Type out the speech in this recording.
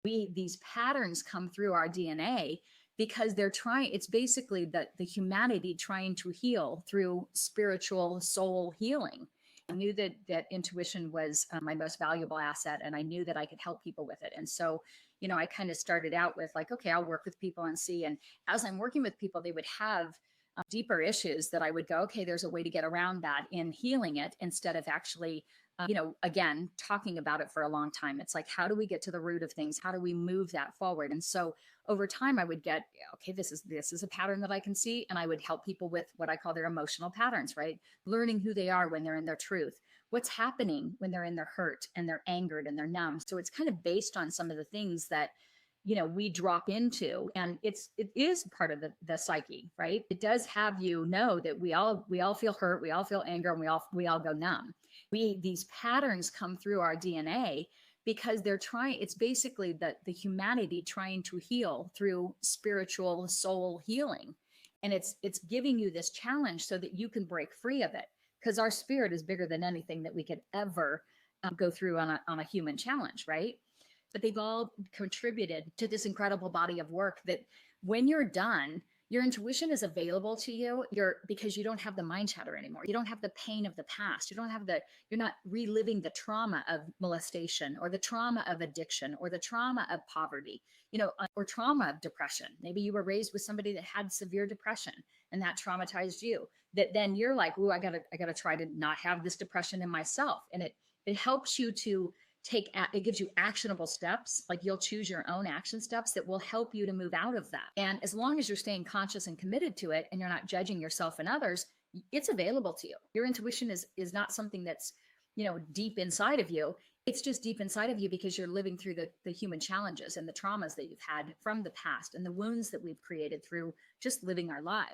These patterns come through our DNA because they're trying, it's basically the humanity trying to heal through spiritual soul healing. I knew that intuition was my most valuable asset, and I knew that I could help people with it. And so, I kind of started out with like, okay, I'll work with people and see. And as I'm working with people, they would have deeper issues that I would go, okay, there's a way to get around that in healing it instead of actually, again, talking about it for a long time. It's like, how do we get to the root of things? How do we move that forward? And so over time, I would get, okay, this is a pattern that I can see, and I would help people with what I call their emotional patterns, right? Learning who they are when they're in their truth, what's happening when they're in their hurt and they're angered and they're numb. So it's kind of based on some of the things that we drop into, and it is part of the psyche, right? It does have know that we all feel hurt, we all feel anger, and we all go numb. These patterns come through our DNA because they're trying, it's basically the humanity trying to heal through spiritual soul healing. And it's giving you this challenge so that you can break free of it, because our spirit is bigger than anything that we could ever go through on a human challenge, right? But they've all contributed to this incredible body of work that when you're done, your intuition is available to you. Because you don't have the mind chatter anymore. You don't have the pain of the past. You're not reliving the trauma of molestation or the trauma of addiction or the trauma of poverty, or trauma of depression. Maybe you were raised with somebody that had severe depression and that traumatized you. That then you're like, ooh, I gotta try to not have this depression in myself. And it helps you to it gives you actionable steps. Like, you'll choose your own action steps that will help you to move out of that. And as long as you're staying conscious and committed to it, and you're not judging yourself and others, it's available to you. Your intuition is not something that's deep inside of you. It's just deep inside of you because you're living through the human challenges and the traumas that you've had from the past and the wounds that we've created through just living our lives.